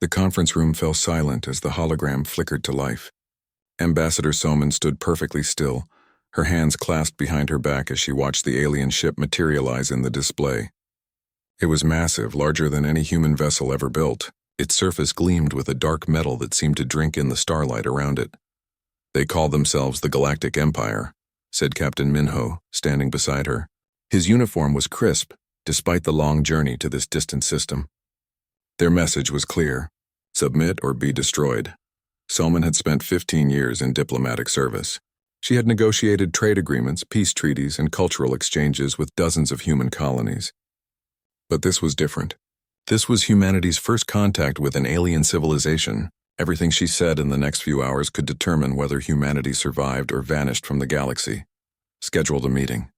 The conference room fell silent as the hologram flickered to life. Ambassador Soman stood perfectly still, her hands clasped behind her back as she watched the alien ship materialize in the display. It was massive, larger than any human vessel ever built. Its surface gleamed with a dark metal that seemed to drink in the starlight around it. "They call themselves the Galactic Empire," said Captain Minho, standing beside her. His uniform was crisp, despite the long journey to this distant system. Their message was clear: submit or be destroyed. Soman had spent 15 years in diplomatic service. She had negotiated trade agreements, peace treaties, and cultural exchanges with dozens of human colonies. But this was different. This was humanity's first contact with an alien civilization. Everything she said in the next few hours could determine whether humanity survived or vanished from the galaxy. "Schedule the meeting,"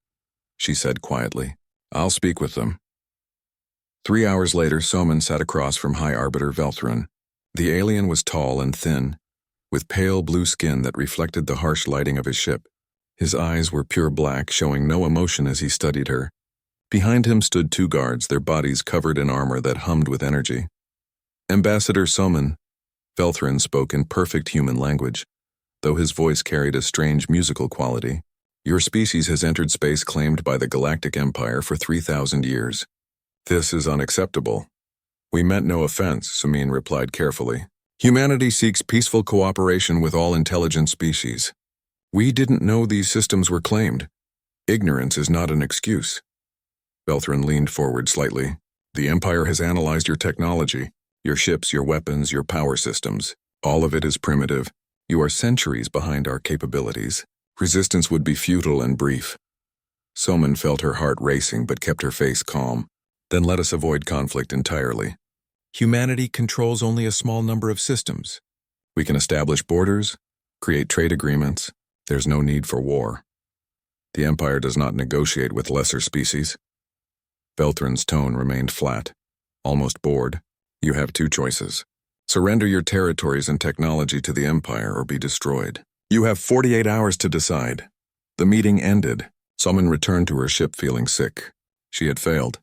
she said quietly. "I'll speak with them." 3 hours later, Soman sat across from High Arbiter Velthrin. The alien was tall and thin, with pale blue skin that reflected the harsh lighting of his ship. His eyes were pure black, showing no emotion as he studied her. Behind him stood 2 guards, their bodies covered in armor that hummed with energy. "Ambassador Soman," Velthrin spoke in perfect human language, though his voice carried a strange musical quality. "Your species has entered space claimed by the Galactic Empire for 3,000 years. This is unacceptable." "We meant no offense," Samin replied carefully. "Humanity seeks peaceful cooperation with all intelligent species. We didn't know these systems were claimed. Ignorance is not an excuse." Velthrin leaned forward slightly. "The Empire has analyzed your technology, your ships, your weapons, your power systems. All of it is primitive. You are centuries behind our capabilities. Resistance would be futile and brief." Soman felt her heart racing but kept her face calm. "Then let us avoid conflict entirely. Humanity controls only a small number of systems. We can establish borders, create trade agreements. There's no need for war. The Empire does not negotiate with lesser species." Velthrin's tone remained flat, almost bored. "You have 2 choices. Surrender your territories and technology to the Empire or be destroyed. You have 48 hours to decide." The meeting ended. Soman returned to her ship feeling sick. She had failed.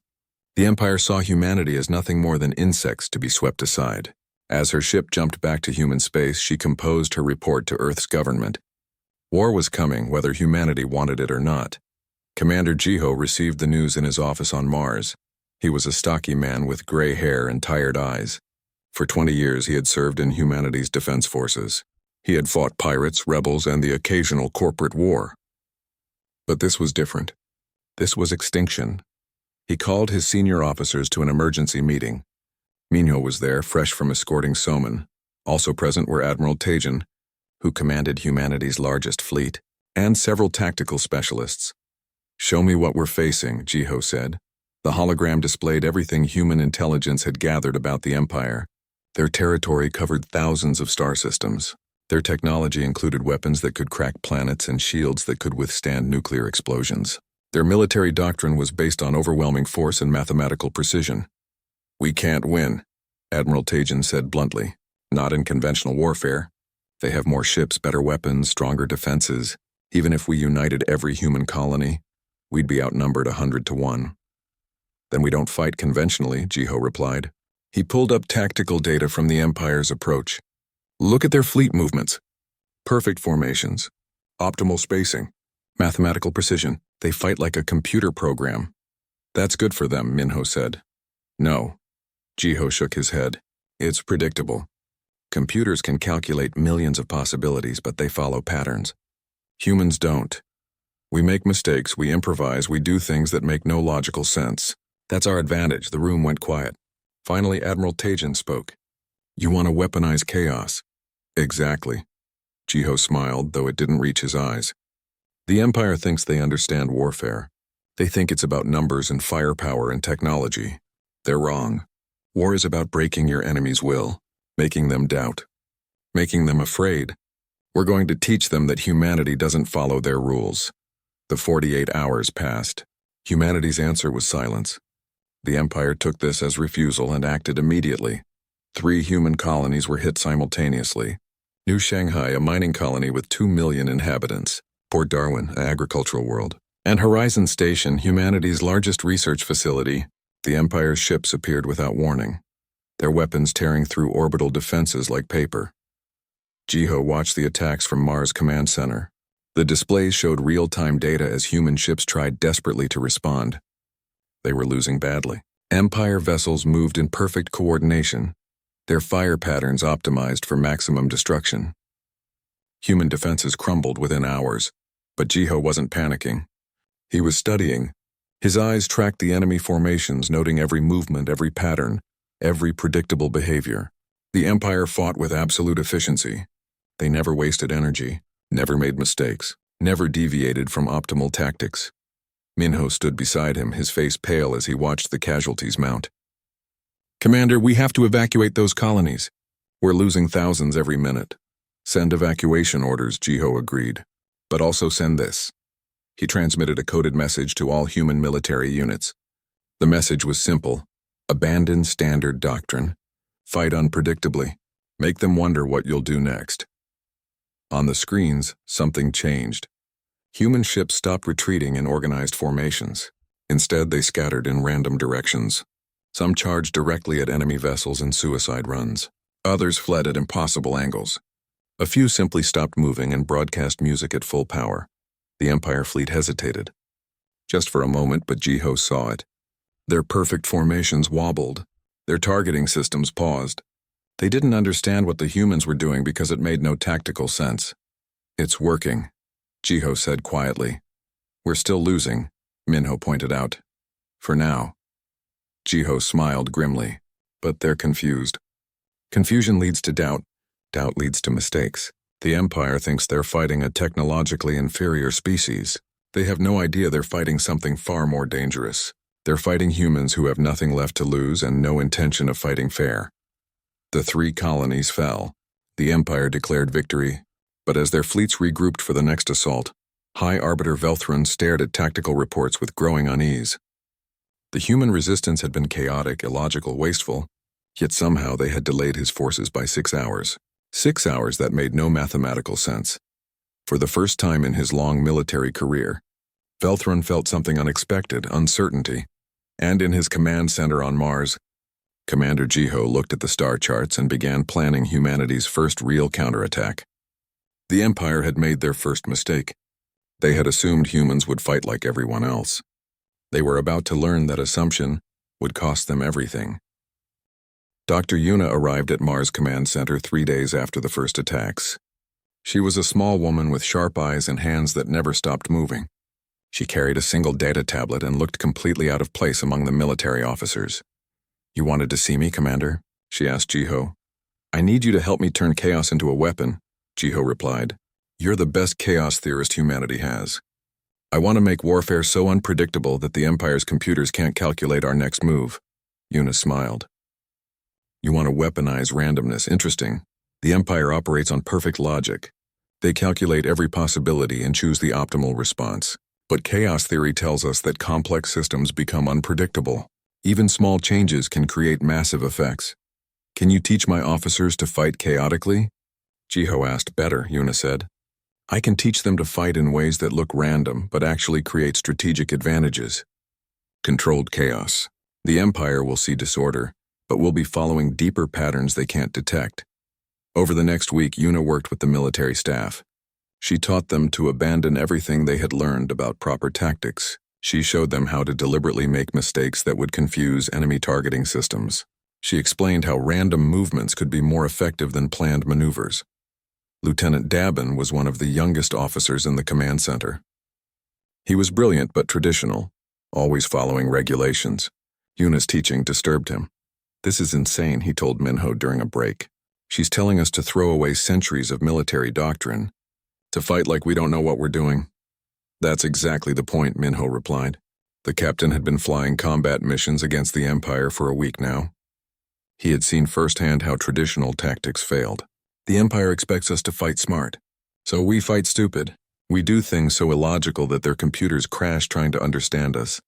The Empire saw humanity as nothing more than insects to be swept aside. As her ship jumped back to human space, she composed her report to Earth's government. War was coming, whether humanity wanted it or not. Commander Jiho received the news in his office on Mars. He was a stocky man with gray hair and tired eyes. For 20 years he had served in humanity's defense forces. He had fought pirates, rebels, and the occasional corporate war. But this was different. This was extinction. He called his senior officers to an emergency meeting. Minho was there, fresh from escorting Soman. Also present were Admiral Tejan, who commanded humanity's largest fleet, and several tactical specialists. "Show me what we're facing," Jiho said. The hologram displayed everything human intelligence had gathered about the Empire. Their territory covered thousands of star systems. Their technology included weapons that could crack planets and shields that could withstand nuclear explosions. Their military doctrine was based on overwhelming force and mathematical precision. "We can't win," Admiral Tejan said bluntly. "Not in conventional warfare. They have more ships, better weapons, stronger defenses. Even if we united every human colony, we'd be outnumbered 100 to 1. "Then we don't fight conventionally," Jiho replied. He pulled up tactical data from the Empire's approach. "Look at their fleet movements. Perfect formations. Optimal spacing. Mathematical precision. They fight like a computer program." "That's good for them," Minho said. "No." Jiho shook his head. "It's predictable. Computers can calculate millions of possibilities, but they follow patterns. Humans don't. We make mistakes, we improvise, we do things that make no logical sense. That's our advantage." The room went quiet. Finally, Admiral Tejan spoke. "You want to weaponize chaos." "Exactly." Jiho smiled, though it didn't reach his eyes. "The Empire thinks they understand warfare. They think it's about numbers and firepower and technology. They're wrong. War is about breaking your enemy's will, making them doubt, making them afraid. We're going to teach them that humanity doesn't follow their rules." The 48 hours passed. Humanity's answer was silence. The Empire took this as refusal and acted immediately. 3 human colonies were hit simultaneously. New Shanghai, a mining colony with 2 million inhabitants. Port Darwin, an agricultural world. And Horizon Station, humanity's largest research facility. The Empire's ships appeared without warning. their weapons tearing through orbital defenses like paper. Jiho watched the attacks from Mars Command Center. The displays showed real-time data as human ships tried desperately to respond. They were losing badly. Empire vessels moved in perfect coordination, their fire patterns optimized for maximum destruction. Human defenses crumbled within hours, but Jiho wasn't panicking. He was studying. His eyes tracked the enemy formations, noting every movement, every pattern, every predictable behavior. The Empire fought with absolute efficiency. They never wasted energy, never made mistakes, never deviated from optimal tactics. Minho stood beside him, his face pale as he watched the casualties mount. "Commander, we have to evacuate those colonies. We're losing thousands every minute." "Send evacuation orders," Jiho agreed. "But also send this." He transmitted a coded message to all human military units. The message was simple: abandon standard doctrine. Fight unpredictably. Make them wonder what you'll do next. On the screens, something changed. Human ships stopped retreating in organized formations. Instead, they scattered in random directions. Some charged directly at enemy vessels in suicide runs. Others fled at impossible angles. A few simply stopped moving and broadcast music at full power. The Empire fleet hesitated. Just for a moment, but Jiho saw it. Their perfect formations wobbled. Their targeting systems paused. They didn't understand what the humans were doing because it made no tactical sense. "It's working," Jiho said quietly. "We're still losing," Minho pointed out. "For now." Jiho smiled grimly. "But they're confused. Confusion leads to doubt. Doubt leads to mistakes. The Empire thinks they're fighting a technologically inferior species. They have no idea they're fighting something far more dangerous. They're fighting humans who have nothing left to lose and no intention of fighting fair." The 3 colonies fell. The Empire declared victory, but as their fleets regrouped for the next assault, High Arbiter Velthron stared at tactical reports with growing unease. The human resistance had been chaotic, illogical, wasteful, yet somehow they had delayed his forces by 6 hours. 6 hours that made no mathematical sense. For the first time in his long military career, Velthron felt something unexpected, uncertainty. And in his command center on Mars, Commander Jiho looked at the star charts and began planning humanity's first real counterattack. The Empire had made their first mistake. They had assumed humans would fight like everyone else. They were about to learn that assumption would cost them everything. Dr. Yuna arrived at Mars Command Center 3 days after the first attacks. She was a small woman with sharp eyes and hands that never stopped moving. She carried a single data tablet and looked completely out of place among the military officers. "You wanted to see me, Commander?" she asked Jiho. "I need you to help me turn chaos into a weapon," Jiho replied. "You're the best chaos theorist humanity has. I want to make warfare so unpredictable that the Empire's computers can't calculate our next move." Yuna smiled. "You want to weaponize randomness. Interesting. The Empire operates on perfect logic. They calculate every possibility and choose the optimal response. But chaos theory tells us that complex systems become unpredictable. Even small changes can create massive effects. Can you teach my officers to fight chaotically?" Jiho asked. "Better," Yuna said. "I can teach them to fight in ways that look random but actually create strategic advantages. Controlled chaos. The Empire will see disorder, but we'll be following deeper patterns they can't detect." Over the next week, Yuna worked with the military staff. She taught them to abandon everything they had learned about proper tactics. She showed them how to deliberately make mistakes that would confuse enemy targeting systems. She explained how random movements could be more effective than planned maneuvers. Lieutenant Dabin was one of the youngest officers in the command center. He was brilliant but traditional, always following regulations. Yuna's teaching disturbed him. "This is insane," he told Minho during a break. "She's telling us to throw away centuries of military doctrine, to fight like we don't know what we're doing." "That's exactly the point," Minho replied. The captain had been flying combat missions against the Empire for a week now. He had seen firsthand how traditional tactics failed. "The Empire expects us to fight smart, so we fight stupid. We do things so illogical that their computers crash trying to understand us.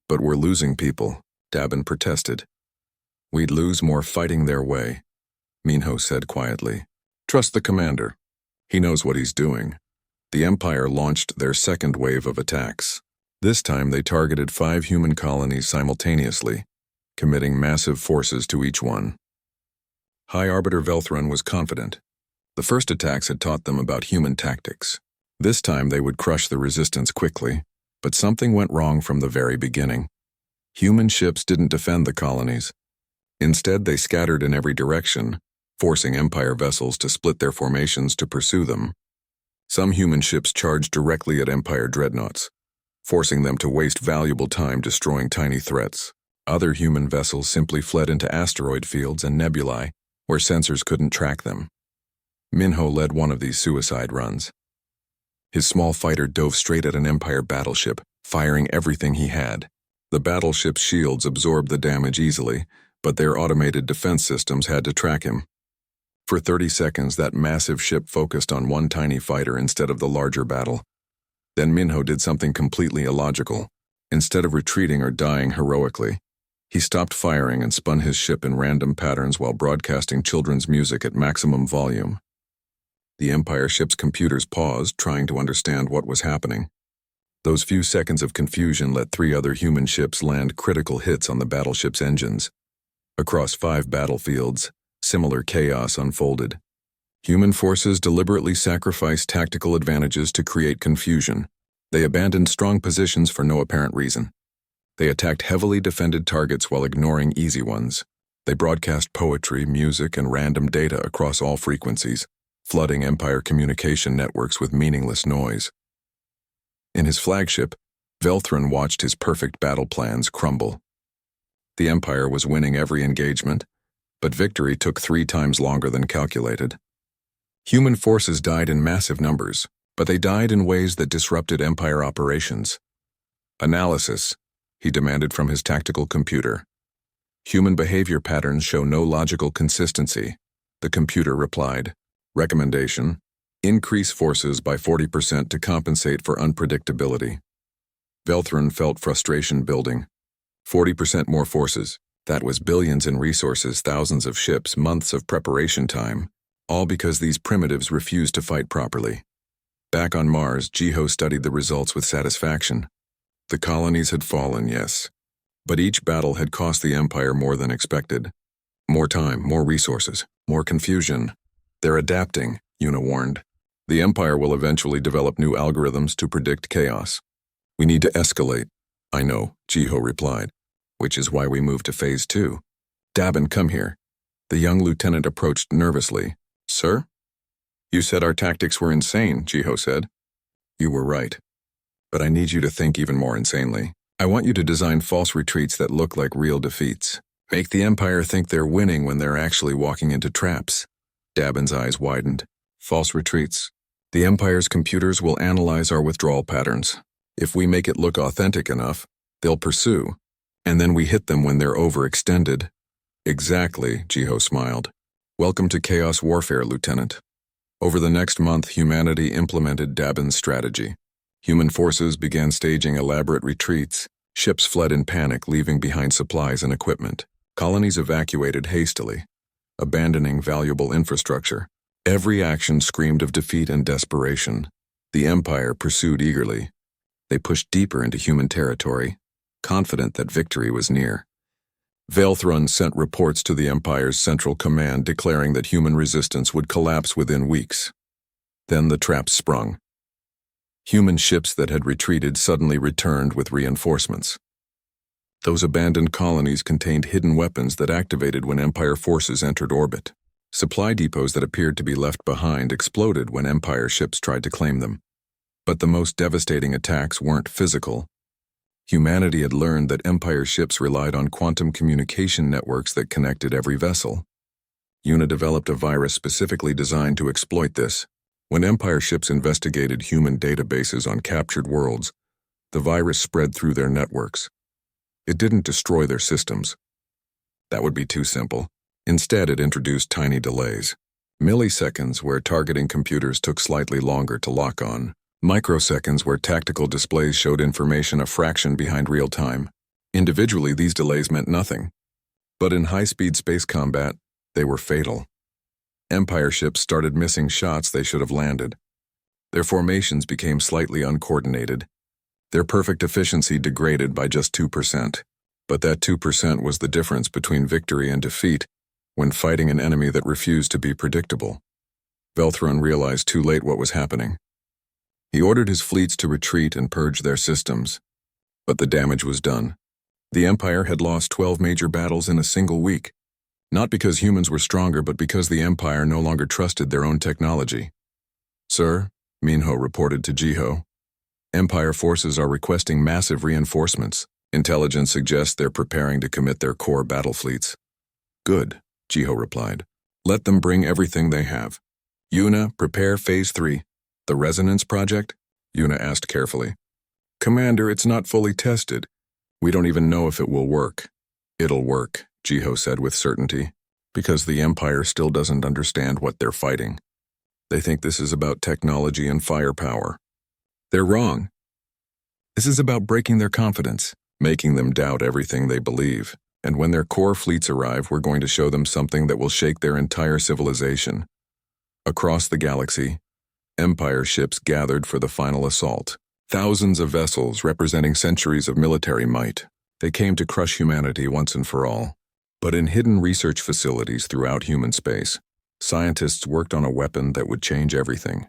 But we're losing people," Dabin protested. "We'd lose more fighting their way," Minho said quietly. "Trust the commander. He knows what he's doing." The Empire launched their second wave of attacks. This time they targeted 5 human colonies simultaneously, committing massive forces to each one. High Arbiter Velthron was confident. The first attacks had taught them about human tactics. This time they would crush the resistance quickly, but something went wrong from the very beginning. Human ships didn't defend the colonies. Instead, they scattered in every direction, forcing Empire vessels to split their formations to pursue them. Some human ships charged directly at Empire dreadnoughts, forcing them to waste valuable time destroying tiny threats. Other human vessels simply fled into asteroid fields and nebulae, where sensors couldn't track them. Minho led one of these suicide runs. His small fighter dove straight at an Empire battleship, firing everything he had. The battleship's shields absorbed the damage easily, but their automated defense systems had to track him. For 30 seconds, that massive ship focused on one tiny fighter instead of the larger battle. Then Minho did something completely illogical. Instead of retreating or dying heroically, he stopped firing and spun his ship in random patterns while broadcasting children's music at maximum volume. The Empire ship's computers paused, trying to understand what was happening. Those few seconds of confusion let 3 other human ships land critical hits on the battleship's engines. Across 5 battlefields, similar chaos unfolded. Human forces deliberately sacrificed tactical advantages to create confusion. They abandoned strong positions for no apparent reason. They attacked heavily defended targets while ignoring easy ones. They broadcast poetry, music, and random data across all frequencies, flooding Empire communication networks with meaningless noise. In his flagship, Velthron watched his perfect battle plans crumble. The Empire was winning every engagement, but victory took 3 times longer than calculated. Human forces died in massive numbers, but they died in ways that disrupted Empire operations. Analysis, he demanded from his tactical computer. Human behavior patterns show no logical consistency, the computer replied. Recommendation: increase forces by 40% to compensate for unpredictability. Velthron felt frustration building. 40% more forces. That was billions in resources, thousands of ships, months of preparation time, all because these primitives refused to fight properly. Back on Mars, Jiho studied the results with satisfaction. The colonies had fallen, yes, but each battle had cost the Empire more than expected. More time, more resources, more confusion. They're adapting, Una warned. The Empire will eventually develop new algorithms to predict chaos. We need to escalate. I know, Jiho replied, which is why we moved to Phase 2. Dabin, come here. The young lieutenant approached nervously. Sir? You said our tactics were insane, Jiho said. You were right. But I need you to think even more insanely. I want you to design false retreats that look like real defeats. Make the Empire think they're winning when they're actually walking into traps. Dabin's eyes widened. False retreats. The Empire's computers will analyze our withdrawal patterns. If we make it look authentic enough, they'll pursue. And then we hit them when they're overextended. Exactly, Jiho smiled. Welcome to Chaos Warfare, Lieutenant. Over the next month, humanity implemented Dabin's strategy. Human forces began staging elaborate retreats. Ships fled in panic, leaving behind supplies and equipment. Colonies evacuated hastily, abandoning valuable infrastructure. Every action screamed of defeat and desperation. The Empire pursued eagerly. They pushed deeper into human territory, confident that victory was near. Velthron sent reports to the Empire's Central Command declaring that human resistance would collapse within weeks. Then the traps sprung. Human ships that had retreated suddenly returned with reinforcements. Those abandoned colonies contained hidden weapons that activated when Empire forces entered orbit. Supply depots that appeared to be left behind exploded when Empire ships tried to claim them. But the most devastating attacks weren't physical. Humanity had learned that Empire ships relied on quantum communication networks that connected every vessel. Una developed a virus specifically designed to exploit this. When Empire ships investigated human databases on captured worlds, the virus spread through their networks. It didn't destroy their systems. That would be too simple. Instead, it introduced tiny delays. Milliseconds where targeting computers took slightly longer to lock on. Microseconds where tactical displays showed information a fraction behind real time. Individually, these delays meant nothing. But in high-speed space combat, they were fatal. Empire ships started missing shots they should have landed. Their formations became slightly uncoordinated. Their perfect efficiency degraded by just 2%. But that 2% was the difference between victory and defeat. when fighting an enemy that refused to be predictable. Velthron realized too late what was happening. He ordered his fleets to retreat and purge their systems. But the damage was done. The Empire had lost 12 major battles in a single week, not because humans were stronger, but because the Empire no longer trusted their own technology. "Sir," Minho reported to Jiho, "Empire forces are requesting massive reinforcements. Intelligence suggests they're preparing to commit their core battle fleets." "Good," Jiho replied. "Let them bring everything they have." "Yuna, prepare Phase 3. The Resonance Project?" Yuna asked carefully. "Commander, it's not fully tested. We don't even know if it will work." "It'll work," Jiho said with certainty, "because the Empire still doesn't understand what they're fighting. They think this is about technology and firepower. They're wrong. This is about breaking their confidence, making them doubt everything they believe. And when their core fleets arrive, we're going to show them something that will shake their entire civilization." Across the galaxy, Empire ships gathered for the final assault. Thousands of vessels representing centuries of military might. They came to crush humanity once and for all. But in hidden research facilities throughout human space, scientists worked on a weapon that would change everything.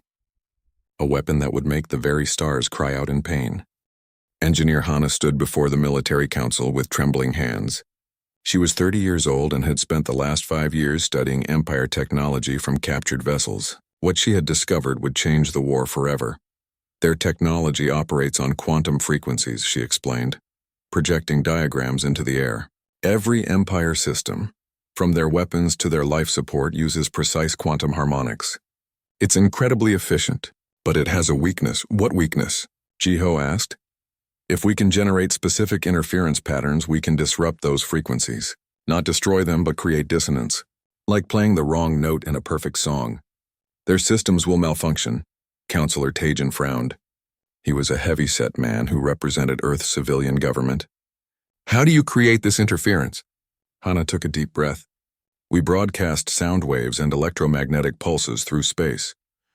A weapon that would make the very stars cry out in pain. Engineer Hana stood before the military council with trembling hands. She was 30 years old and had spent the last 5 years studying Empire technology from captured vessels. What she had discovered would change the war forever. Their technology operates on quantum frequencies, she explained, projecting diagrams into the air. Every Empire system, from their weapons to their life support, uses precise quantum harmonics. It's incredibly efficient, but it has a weakness. What weakness? Jiho asked. If we can generate specific interference patterns, we can disrupt those frequencies. Not destroy them, but create dissonance. Like playing the wrong note in a perfect song. Their systems will malfunction. Counselor Tajin frowned. He was a heavy-set man who represented Earth's civilian government. "How do you create this interference?" Hana took a deep breath. "We broadcast sound waves and electromagnetic pulses through space.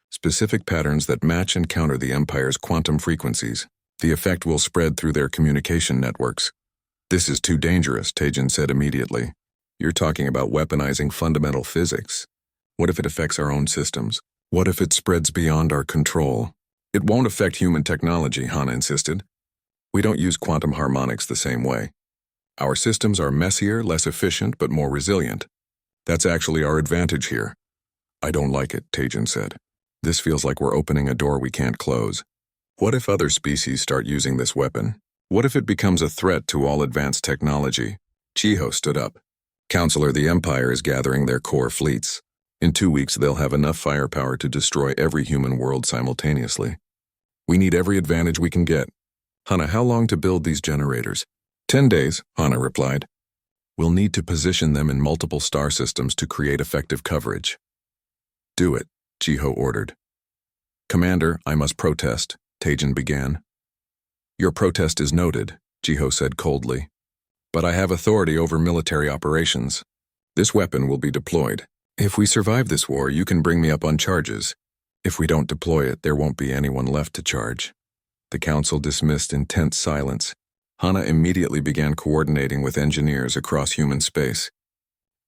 Specific patterns that match and counter the Empire's quantum frequencies. The effect will spread through their communication networks." "This is too dangerous," Tajin said immediately. "You're talking about weaponizing fundamental physics. What if it affects our own systems? What if it spreads beyond our control?" "It won't affect human technology," Hana insisted. "We don't use quantum harmonics the same way. Our systems are messier, less efficient, but more resilient. That's actually our advantage here." "I don't like it," Tajin said. "This feels like we're opening a door we can't close. What if other species start using this weapon? What if it becomes a threat to all advanced technology?" Jiho stood up. "Counselor, the Empire is gathering their core fleets. In 2 weeks, they'll have enough firepower to destroy every human world simultaneously. We need every advantage we can get." "Hana, how long to build these generators?" 10 days, Hana replied. "We'll need to position them in multiple star systems to create effective coverage." "Do it," Jiho ordered. "Commander, I must protest," Tajin began. "Your protest is noted," Jiho said coldly. "But I have authority over military operations. This weapon will be deployed. If we survive this war, you can bring me up on charges. If we don't deploy it, there won't be anyone left to charge." The council dismissed in tense silence. Hana immediately began coordinating with engineers across human space.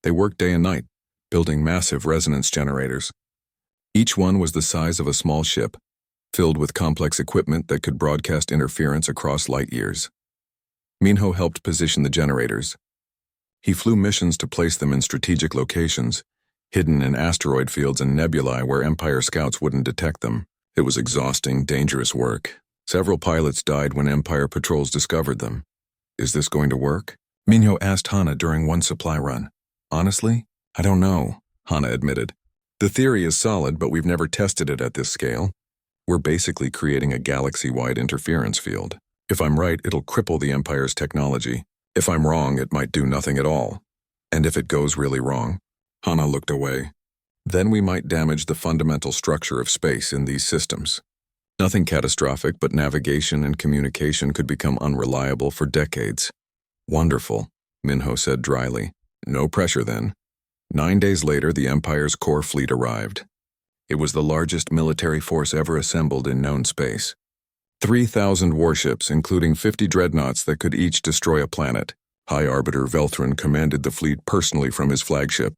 They worked day and night, building massive resonance generators. Each one was the size of a small ship, filled with complex equipment that could broadcast interference across light years. Minho helped position the generators. He flew missions to place them in strategic locations, hidden in asteroid fields and nebulae where Empire scouts wouldn't detect them. It was exhausting, dangerous work. Several pilots died when Empire patrols discovered them. "Is this going to work?" Minho asked Hana during one supply run. "Honestly, I don't know," Hana admitted. "The theory is solid, but we've never tested it at this scale. We're basically creating a galaxy-wide interference field. If I'm right, it'll cripple the Empire's technology. If I'm wrong, it might do nothing at all. And if it goes really wrong," Hana looked away, "then we might damage the fundamental structure of space in these systems. Nothing catastrophic, but navigation and communication could become unreliable for decades." "Wonderful," Minho said dryly. "No pressure then." 9 days later, the Empire's core fleet arrived. It was the largest military force ever assembled in known space. 3,000 warships, including 50 dreadnoughts that could each destroy a planet. High Arbiter Velthron commanded the fleet personally from his flagship.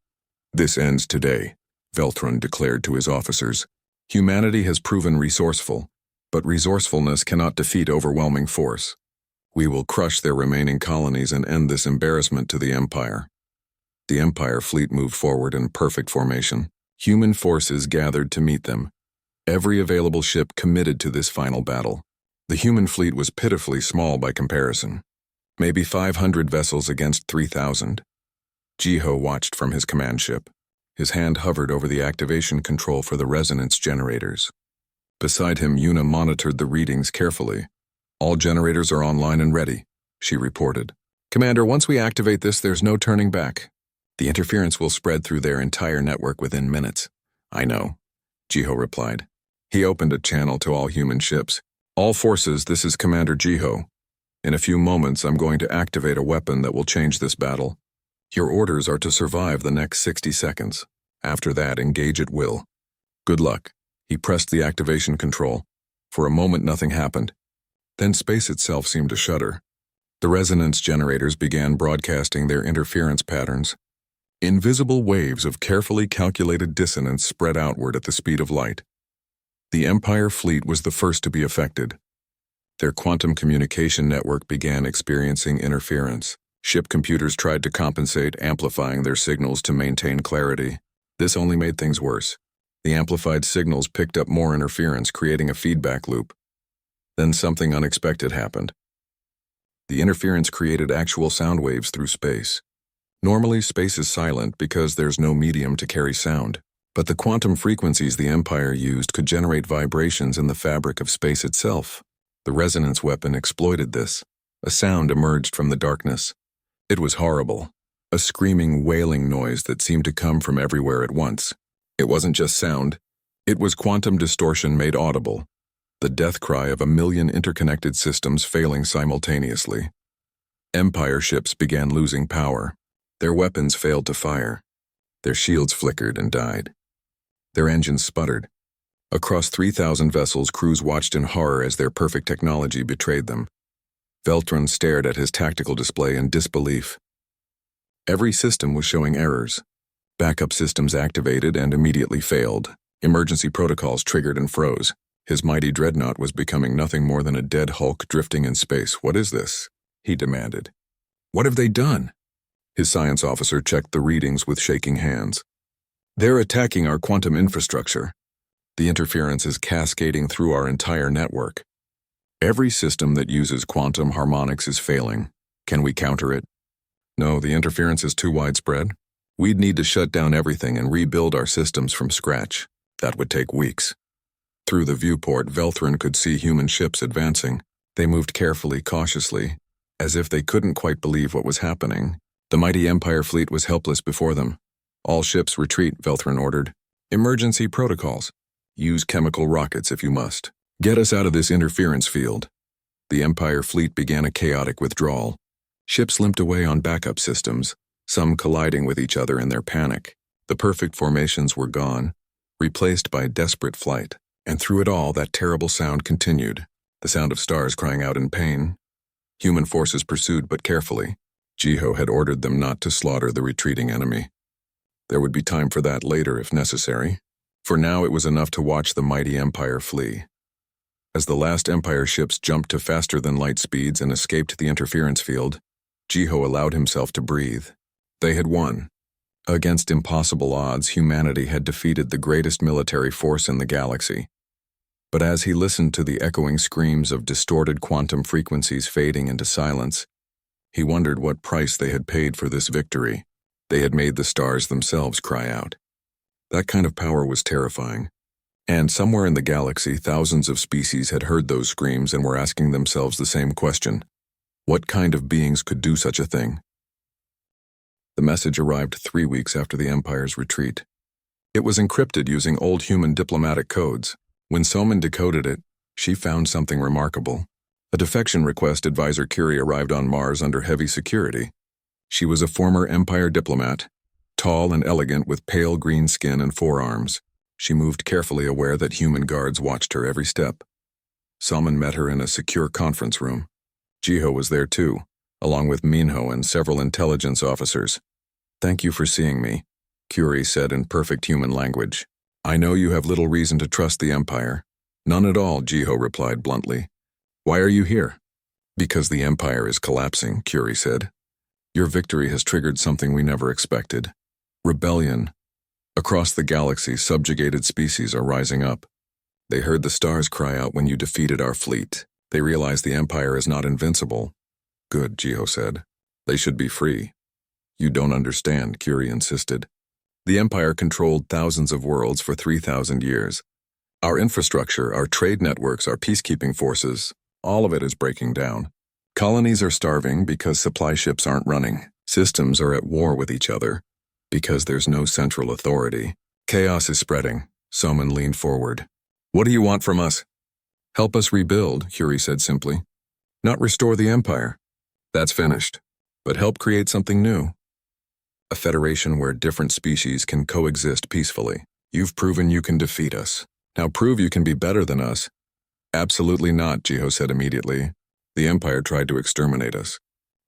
"This ends today," Veltron declared to his officers. "Humanity has proven resourceful, but resourcefulness cannot defeat overwhelming force. We will crush their remaining colonies and end this embarrassment to the Empire." The Empire fleet moved forward in perfect formation. Human forces gathered to meet them. Every available ship committed to this final battle. The human fleet was pitifully small by comparison. Maybe 500 vessels against 3,000. Jiho watched from his command ship. His hand hovered over the activation control for the resonance generators. Beside him, Yuna monitored the readings carefully. "All generators are online and ready," she reported. "Commander, once we activate this, there's no turning back. The interference will spread through their entire network within minutes." "I know," Jiho replied. He opened a channel to all human ships. "All forces, this is Commander Jiho. In a few moments, I'm going to activate a weapon that will change this battle. Your orders are to survive the next 60 seconds. After that, engage at will. Good luck." He pressed the activation control. For a moment, nothing happened. Then space itself seemed to shudder. The resonance generators began broadcasting their interference patterns. Invisible waves of carefully calculated dissonance spread outward at the speed of light. The Empire fleet was the first to be affected. Their quantum communication network began experiencing interference. Ship computers tried to compensate, amplifying their signals to maintain clarity. This only made things worse. The amplified signals picked up more interference, creating a feedback loop. Then something unexpected happened. The interference created actual sound waves through space. Normally, space is silent because there's no medium to carry sound. But the quantum frequencies the Empire used could generate vibrations in the fabric of space itself. The resonance weapon exploited this. A sound emerged from the darkness. It was horrible. A screaming, wailing noise that seemed to come from everywhere at once. It wasn't just sound. It was quantum distortion made audible. The death cry of a million interconnected systems failing simultaneously. Empire ships began losing power. Their weapons failed to fire. Their shields flickered and died. Their engines sputtered. Across 3,000 vessels, crews watched in horror as their perfect technology betrayed them. Veltron stared at his tactical display in disbelief. Every system was showing errors. Backup systems activated and immediately failed. Emergency protocols triggered and froze. His mighty dreadnought was becoming nothing more than a dead hulk drifting in space. "What is this?" he demanded. "What have they done?" His science officer checked the readings with shaking hands. "They're attacking our quantum infrastructure. The interference is cascading through our entire network. Every system that uses quantum harmonics is failing. Can we counter it?" "No, the interference is too widespread. We'd need to shut down everything and rebuild our systems from scratch. That would take weeks." Through the viewport, Veltron could see human ships advancing. They moved carefully, cautiously, as if they couldn't quite believe what was happening. The mighty Empire fleet was helpless before them. "All ships retreat," Veltron ordered. "Emergency protocols. Use chemical rockets if you must. Get us out of this interference field." The Empire fleet began a chaotic withdrawal. Ships limped away on backup systems, some colliding with each other in their panic. The perfect formations were gone, replaced by desperate flight. And through it all, that terrible sound continued, the sound of stars crying out in pain. Human forces pursued, but carefully. Jiho had ordered them not to slaughter the retreating enemy. There would be time for that later if necessary. For now, it was enough to watch the mighty Empire flee. As the last Empire ships jumped to faster-than-light speeds and escaped the interference field, Jiho allowed himself to breathe. They had won. Against impossible odds, humanity had defeated the greatest military force in the galaxy. But as he listened to the echoing screams of distorted quantum frequencies fading into silence, he wondered what price they had paid for this victory. They had made the stars themselves cry out. That kind of power was terrifying. And somewhere in the galaxy, thousands of species had heard those screams and were asking themselves the same question. What kind of beings could do such a thing? The message arrived 3 weeks after the Empire's retreat. It was encrypted using old human diplomatic codes. When Soman decoded it, she found something remarkable. A defection request advisor Curie arrived on Mars under heavy security. She was a former Empire diplomat, tall and elegant with pale green skin and forearms. She moved carefully, aware that human guards watched her every step. Soman met her in a secure conference room. Jiho was there too, along with Minho and several intelligence officers. "Thank you for seeing me," Curie said in perfect human language. I know you have little reason to trust the Empire. None at all, Jiho replied bluntly. Why are you here? Because the Empire is collapsing, Curie said. Your victory has triggered something we never expected. Rebellion. Across the galaxy, subjugated species are rising up. They heard the stars cry out when you defeated our fleet. They realize the Empire is not invincible. Good, Jiho said. They should be free. You don't understand, Curie insisted. The Empire controlled thousands of worlds for 3,000 years. Our infrastructure, our trade networks, our peacekeeping forces, all of it is breaking down. Colonies are starving because supply ships aren't running. Systems are at war with each other because there's no central authority. Chaos is spreading. Soman leaned forward. What do you want from us? Help us rebuild, Curie said simply. Not restore the Empire. That's finished. But help create something new. A federation where different species can coexist peacefully. You've proven you can defeat us. Now prove you can be better than us. Absolutely not, Jiho said immediately. The Empire tried to exterminate us.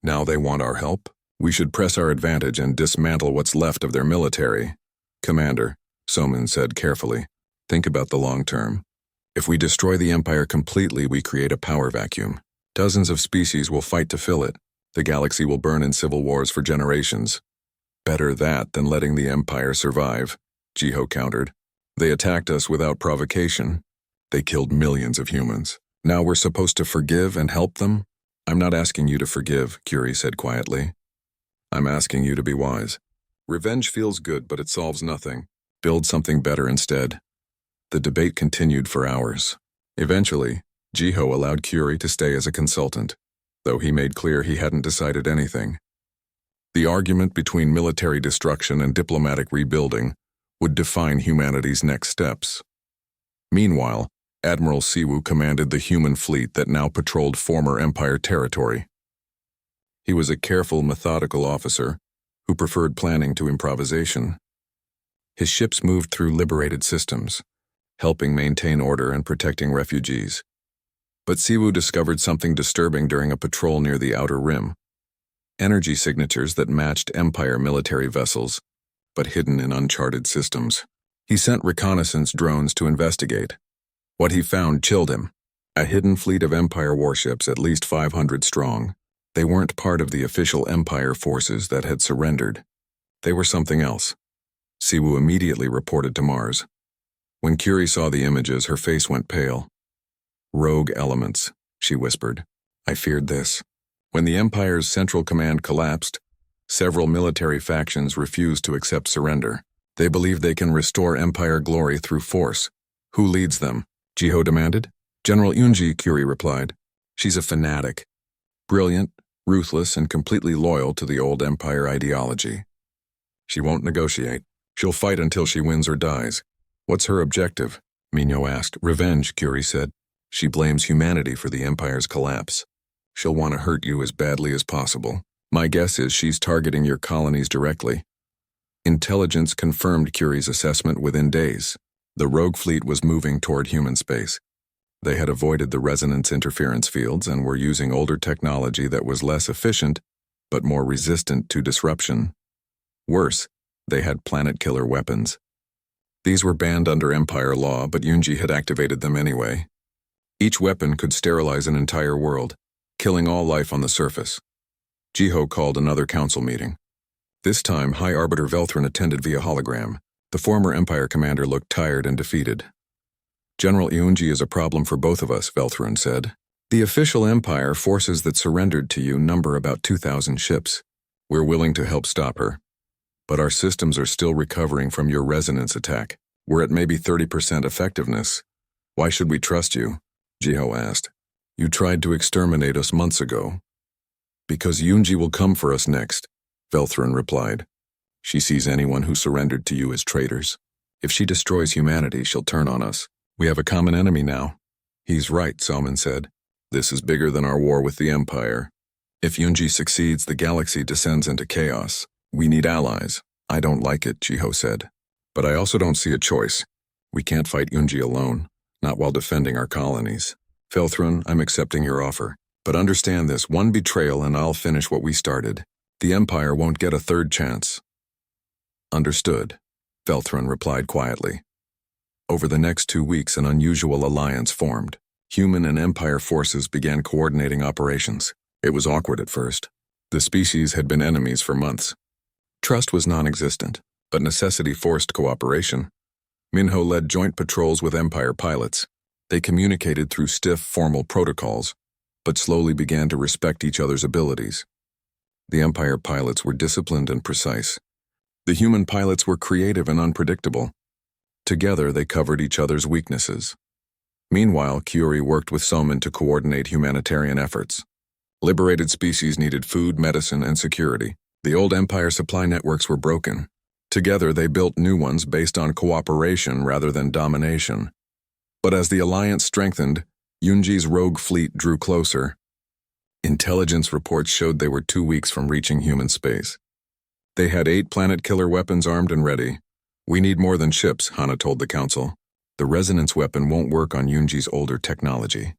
Now they want our help? We should press our advantage and dismantle what's left of their military. Commander, Soman said carefully, think about the long term. If we destroy the Empire completely, we create a power vacuum. Dozens of species will fight to fill it. The galaxy will burn in civil wars for generations. Better that than letting the Empire survive, Jiho countered. They attacked us without provocation. They killed millions of humans. Now we're supposed to forgive and help them? I'm not asking you to forgive, Curie said quietly. I'm asking you to be wise. Revenge feels good, but it solves nothing. Build something better instead. The debate continued for hours. Eventually, Jiho allowed Curie to stay as a consultant, though he made clear he hadn't decided anything. The argument between military destruction and diplomatic rebuilding would define humanity's next steps. Meanwhile, Admiral Siwu commanded the human fleet that now patrolled former Empire territory. He was a careful, methodical officer who preferred planning to improvisation. His ships moved through liberated systems, helping maintain order and protecting refugees. But Siwu discovered something disturbing during a patrol near the Outer Rim. Energy signatures that matched Empire military vessels, but hidden in uncharted systems. He sent reconnaissance drones to investigate. What he found chilled him. A hidden fleet of Empire warships, at least 500 strong. They weren't part of the official Empire forces that had surrendered. They were something else. Siwu immediately reported to Mars. When Curie saw the images, her face went pale. Rogue elements, she whispered. I feared this. When the Empire's central command collapsed, several military factions refused to accept surrender. They believe they can restore Empire glory through force. Who leads them? Jiho demanded. General Yunji, Curie replied. She's a fanatic. Brilliant, ruthless, and completely loyal to the old Empire ideology. She won't negotiate. She'll fight until she wins or dies. What's her objective? Minho asked. Revenge, Curie said. She blames humanity for the Empire's collapse. She'll want to hurt you as badly as possible. My guess is she's targeting your colonies directly. Intelligence confirmed Curie's assessment within days. The rogue fleet was moving toward human space. They had avoided the resonance interference fields and were using older technology that was less efficient, but more resistant to disruption. Worse, they had planet-killer weapons. These were banned under Empire law, but Yunji had activated them anyway. Each weapon could sterilize an entire world, killing all life on the surface. Jiho called another council meeting. This time, High Arbiter Velthrin attended via hologram. The former Empire commander looked tired and defeated. General Yunji is a problem for both of us, Velthrin said. The official Empire forces that surrendered to you number about 2,000 ships. We're willing to help stop her. But our systems are still recovering from your resonance attack. We're at maybe 30% effectiveness. Why should we trust you? Jiho asked. You tried to exterminate us months ago. Because Yunji will come for us next, Velthrin replied. She sees anyone who surrendered to you as traitors. If she destroys humanity, she'll turn on us. We have a common enemy now. He's right, Soman said. This is bigger than our war with the Empire. If Yunji succeeds, the galaxy descends into chaos. We need allies. I don't like it, Jiho said. But I also don't see a choice. We can't fight Yunji alone, not while defending our colonies. Velthrin, I'm accepting your offer. But understand this, one betrayal and I'll finish what we started. The Empire won't get a third chance. Understood, Velthron replied quietly. Over the next 2 weeks, an unusual alliance formed. Human and Empire forces began coordinating operations. It was awkward at first. The species had been enemies for months. Trust was non-existent, but necessity forced cooperation. Minho led joint patrols with Empire pilots. They communicated through stiff, formal protocols, but slowly began to respect each other's abilities. The Empire pilots were disciplined and precise. The human pilots were creative and unpredictable. Together, they covered each other's weaknesses. Meanwhile, Curie worked with Soman to coordinate humanitarian efforts. Liberated species needed food, medicine, and security. The old Empire supply networks were broken. Together, they built new ones based on cooperation rather than domination. But as the alliance strengthened, Yunji's rogue fleet drew closer. Intelligence reports showed they were 2 weeks from reaching human space. They had 8 planet-killer weapons armed and ready. We need more than ships, Hana told the council. The resonance weapon won't work on Yunji's older technology.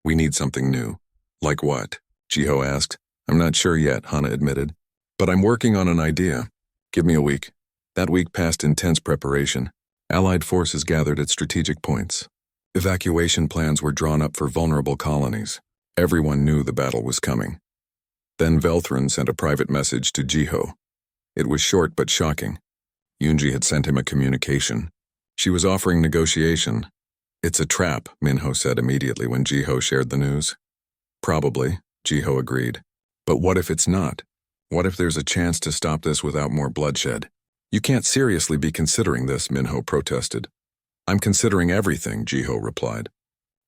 We need something new. Like what? Jiho asked. I'm not sure yet, Hana admitted. But I'm working on an idea. Give me a week. That week passed intense preparation. Allied forces gathered at strategic points. Evacuation plans were drawn up for vulnerable colonies. Everyone knew the battle was coming. Then Velthron sent a private message to Jiho. It was short but shocking. Yunji had sent him a communication. She was offering negotiation. It's a trap, Minho said immediately when Jiho shared the news. Probably, Jiho agreed. But what if it's not? What if there's a chance to stop this without more bloodshed? You can't seriously be considering this, Minho protested. I'm considering everything, Jiho replied.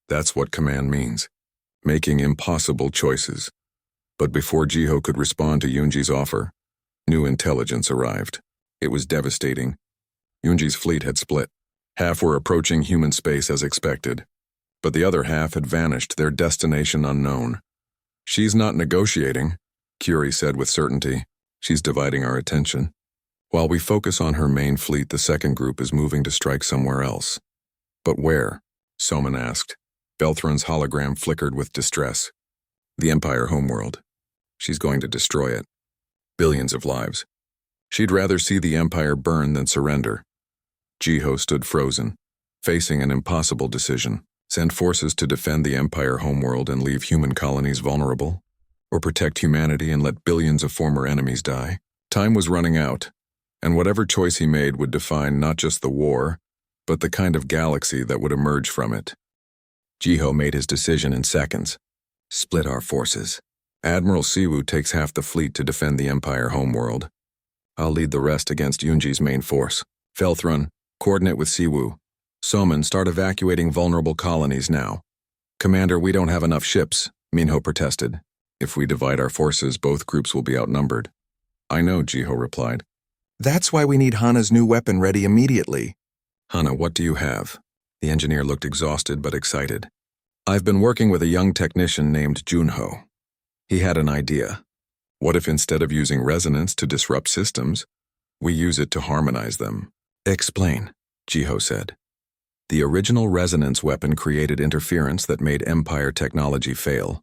That's what command means. Making impossible choices. But before Jiho could respond to Yunji's offer, new intelligence arrived. It was devastating. Yunji's fleet had split. Half were approaching human space as expected, but the other half had vanished, their destination unknown. She's not negotiating, Curie said with certainty. She's dividing our attention. While we focus on her main fleet, the second group is moving to strike somewhere else. But where? Soman asked. Velthron's hologram flickered with distress. The Empire homeworld. She's going to destroy it. Billions of lives. She'd rather see the Empire burn than surrender. Jiho stood frozen, facing an impossible decision. Send forces to defend the Empire homeworld and leave human colonies vulnerable? Or protect humanity and let billions of former enemies die? Time was running out, and whatever choice he made would define not just the war, but the kind of galaxy that would emerge from it. Jiho made his decision in seconds. Split our forces. Admiral Siwu takes half the fleet to defend the Empire homeworld. I'll lead the rest against Yunji's main force. Velthron, coordinate with Siwu. Soman, start evacuating vulnerable colonies now. Commander, we don't have enough ships, Minho protested. If we divide our forces, both groups will be outnumbered. I know, Jiho replied. That's why we need Hana's new weapon ready immediately. Hana, what do you have? The engineer looked exhausted but excited. I've been working with a young technician named Junho. He had an idea. What if instead of using resonance to disrupt systems, we use it to harmonize them? Explain, Jiho said. The original resonance weapon created interference that made Empire technology fail.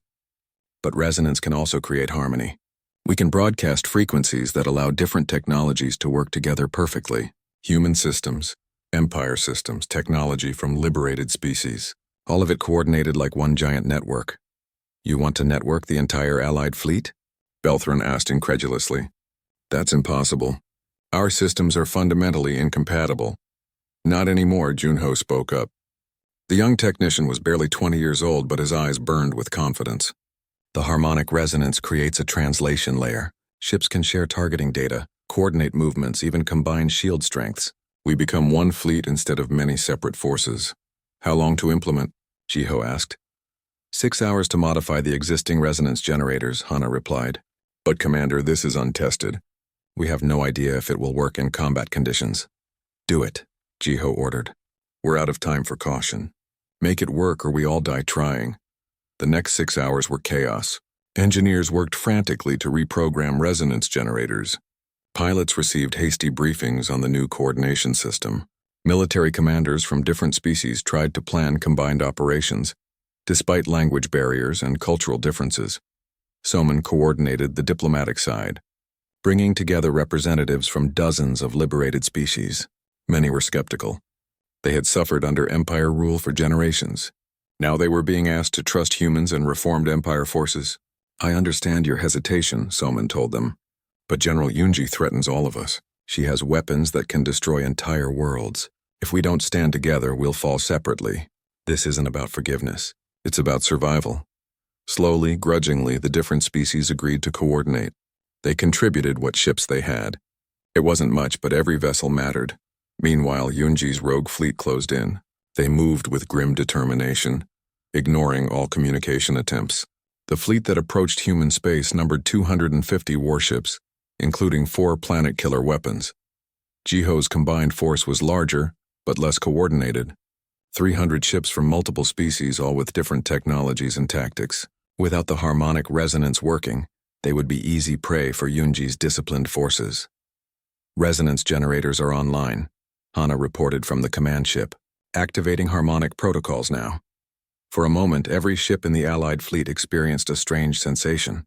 But resonance can also create harmony. We can broadcast frequencies that allow different technologies to work together perfectly. Human systems, Empire systems, technology from liberated species. All of it coordinated like one giant network. You want to network the entire Allied fleet? Velthron asked incredulously. That's impossible. Our systems are fundamentally incompatible. Not anymore, Junho spoke up. The young technician was barely 20 years old, but his eyes burned with confidence. The harmonic resonance creates a translation layer. Ships can share targeting data, coordinate movements, even combine shield strengths. We become one fleet instead of many separate forces. How long to implement? Jiho asked. 6 hours to modify the existing resonance generators, Hana replied. But Commander, this is untested. We have no idea if it will work in combat conditions. Do it, Jiho ordered. We're out of time for caution. Make it work or we all die trying. The next 6 hours were chaos. Engineers worked frantically to reprogram resonance generators. Pilots received hasty briefings on the new coordination system. Military commanders from different species tried to plan combined operations, despite language barriers and cultural differences. Soman coordinated the diplomatic side. bringing together representatives from dozens of liberated species. Many were skeptical. They had suffered under Empire rule for generations. Now they were being asked to trust humans and reformed Empire forces. "I understand your hesitation," Soman told them. "But General Yunji threatens all of us. She has weapons that can destroy entire worlds. If we don't stand together, we'll fall separately. This isn't about forgiveness. It's about survival." Slowly, grudgingly, the different species agreed to coordinate. They contributed what ships they had. It wasn't much, but every vessel mattered. Meanwhile, Yunji's rogue fleet closed in. They moved with grim determination, ignoring all communication attempts. The fleet that approached human space numbered 250 warships, including 4 planet-killer weapons. Jiho's combined force was larger, but less coordinated. 300 ships from multiple species, all with different technologies and tactics. Without the harmonic resonance working, they would be easy prey for Yunji's disciplined forces. "Resonance generators are online," Hana reported from the command ship. "Activating harmonic protocols now." For a moment, every ship in the Allied fleet experienced a strange sensation.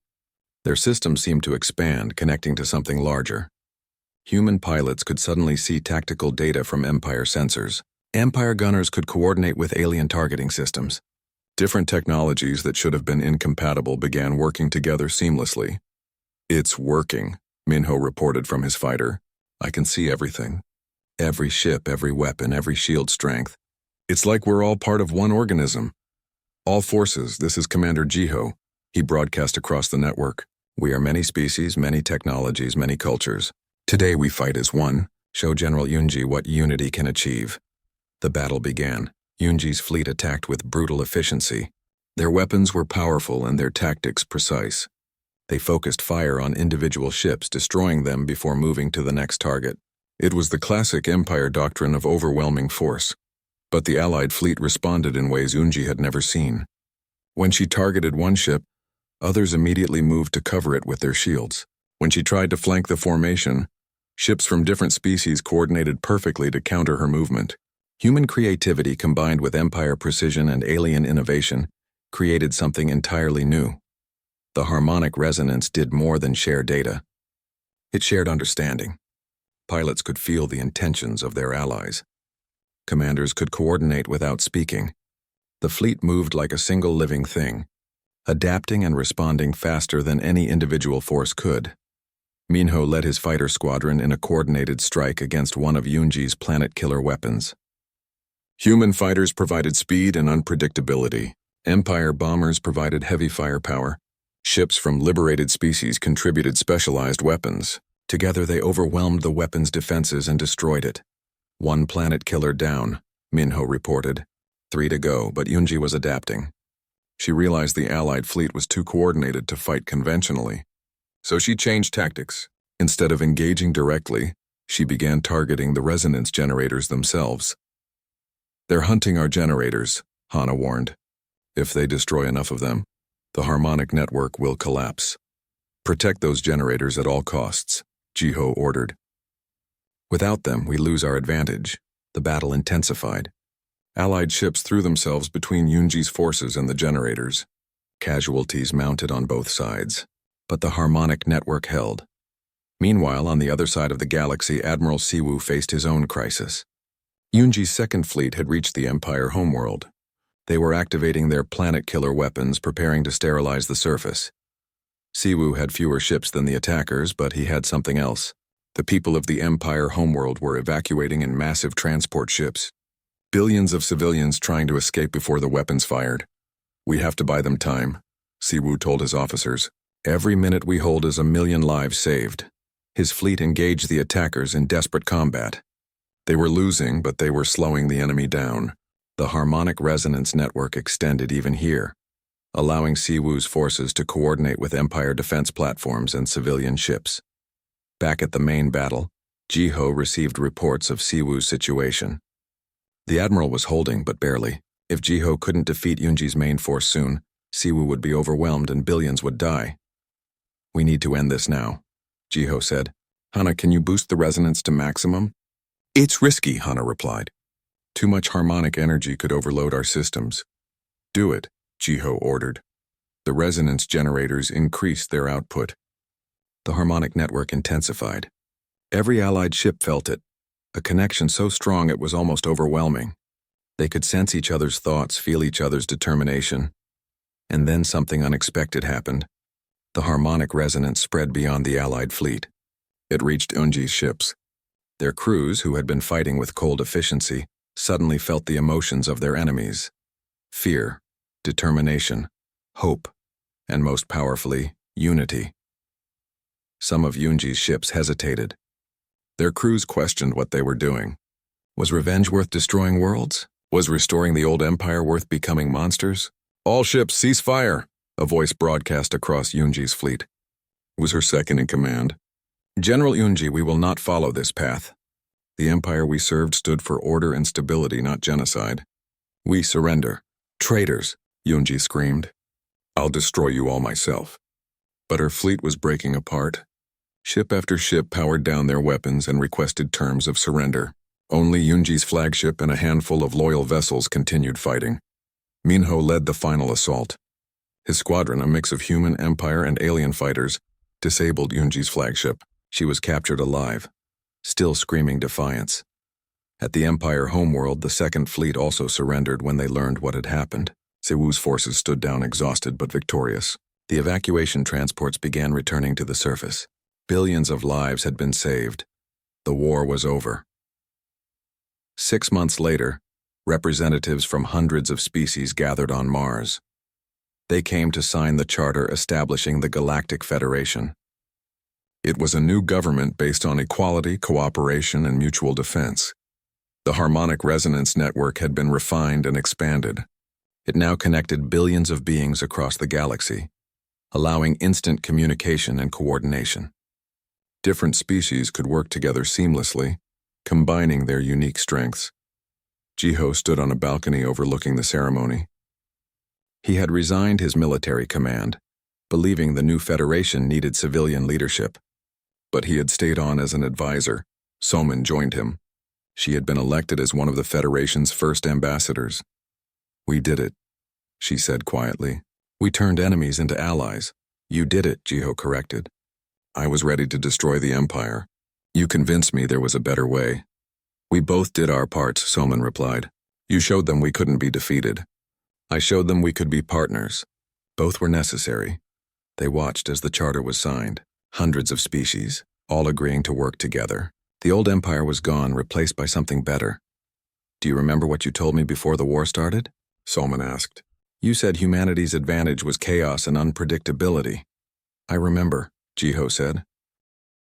Their systems seemed to expand, connecting to something larger. Human pilots could suddenly see tactical data from Empire sensors. Empire gunners could coordinate with alien targeting systems. Different technologies that should have been incompatible began working together seamlessly. "It's working," Minho reported from his fighter. "I can see everything. Every ship, every weapon, every shield strength. It's like we're all part of one organism. All forces, this is Commander Jiho," he broadcast across the network. "We are many species, many technologies, many cultures. Today we fight as one. Show General Yunji what unity can achieve." The battle began. Yunji's fleet attacked with brutal efficiency. Their weapons were powerful and their tactics precise. They focused fire on individual ships, destroying them before moving to the next target. It was the classic Empire doctrine of overwhelming force. But the Allied fleet responded in ways Yunji had never seen. When she targeted one ship, others immediately moved to cover it with their shields. When she tried to flank the formation, ships from different species coordinated perfectly to counter her movement. Human creativity combined with Empire precision and alien innovation created something entirely new. The harmonic resonance did more than share data. It shared understanding. Pilots could feel the intentions of their allies. Commanders could coordinate without speaking. The fleet moved like a single living thing, adapting and responding faster than any individual force could. Minho led his fighter squadron in a coordinated strike against one of Yunji's planet-killer weapons. Human fighters provided speed and unpredictability. Empire bombers provided heavy firepower. Ships from liberated species contributed specialized weapons. Together they overwhelmed the weapon's defenses and destroyed it. "One planet killer down," Minho reported. 3 to go, but Yunji was adapting. She realized the Allied fleet was too coordinated to fight conventionally. So she changed tactics. Instead of engaging directly, she began targeting the resonance generators themselves. "They're hunting our generators," Hana warned. "If they destroy enough of them, the harmonic network will collapse. Protect those generators at all costs," Jiho ordered. "Without them, we lose our advantage." The battle intensified. Allied ships threw themselves between Yunji's forces and the generators. Casualties mounted on both sides, but the harmonic network held. Meanwhile, on the other side of the galaxy, Admiral Siwu faced his own crisis. Yunji's second fleet had reached the Empire homeworld. They were activating their planet-killer weapons, preparing to sterilize the surface. Siwu had fewer ships than the attackers, but he had something else. The people of the Empire homeworld were evacuating in massive transport ships. Billions of civilians trying to escape before the weapons fired. "We have to buy them time," Siwu told his officers. "Every minute we hold is 1,000,000 lives saved." His fleet engaged the attackers in desperate combat. They were losing, but they were slowing the enemy down. The harmonic resonance network extended even here, allowing Siwu's forces to coordinate with Empire defense platforms and civilian ships. Back at the main battle, Jiho received reports of Siwu's situation. The Admiral was holding, but barely. If Jiho couldn't defeat Yunji's main force soon, Siwu would be overwhelmed and billions would die. "We need to end this now," Jiho said. "Hana, can you boost the resonance to maximum?" "It's risky," Hana replied. "Too much harmonic energy could overload our systems." "Do it," Jiho ordered. The resonance generators increased their output. The harmonic network intensified. Every allied ship felt it, a connection so strong it was almost overwhelming. They could sense each other's thoughts, feel each other's determination. And then something unexpected happened. The harmonic resonance spread beyond the allied fleet. It reached Unji's ships. Their crews, who had been fighting with cold efficiency, suddenly felt the emotions of their enemies. Fear, determination, hope, and most powerfully, unity. Some of Unji's ships hesitated. Their crews questioned what they were doing. Was revenge worth destroying worlds? Was restoring the old empire worth becoming monsters? All ships cease fire, a voice broadcast across Unji's fleet. It was her second in command. General Unji, we will not follow this path. The empire we served stood for order and stability, not genocide. We surrender. Traitors, Unji screamed. I'll destroy you all myself. But her fleet was breaking apart. Ship after ship powered down their weapons and requested terms of surrender. Only Unji's flagship and a handful of loyal vessels continued fighting. Minho led the final assault. His squadron, a mix of human, empire, and alien fighters, disabled Unji's flagship. She was captured alive, still screaming defiance. At the Empire homeworld, the Second Fleet also surrendered when they learned what had happened. Sewu's forces stood down exhausted but victorious. The evacuation transports began returning to the surface. Billions of lives had been saved. The war was over. 6 months later, representatives from hundreds of species gathered on Mars. They came to sign the charter establishing the Galactic Federation. It was a new government based on equality, cooperation, and mutual defense. The harmonic resonance network had been refined and expanded. It now connected billions of beings across the galaxy, allowing instant communication and coordination. Different species could work together seamlessly, combining their unique strengths. Jiho stood on a balcony overlooking the ceremony. He had resigned his military command, believing the new federation needed civilian leadership. But he had stayed on as an advisor. Soman joined him. She had been elected as one of the Federation's first ambassadors. We did it, she said quietly. We turned enemies into allies. You did it, Jiho corrected. I was ready to destroy the Empire. You convinced me there was a better way. We both did our parts, Soman replied. You showed them we couldn't be defeated. I showed them we could be partners. Both were necessary. They watched as the charter was signed. Hundreds of species, all agreeing to work together. The old empire was gone, replaced by something better. Do you remember what you told me before the war started? Soman asked. You said humanity's advantage was chaos and unpredictability. I remember, Jiho said.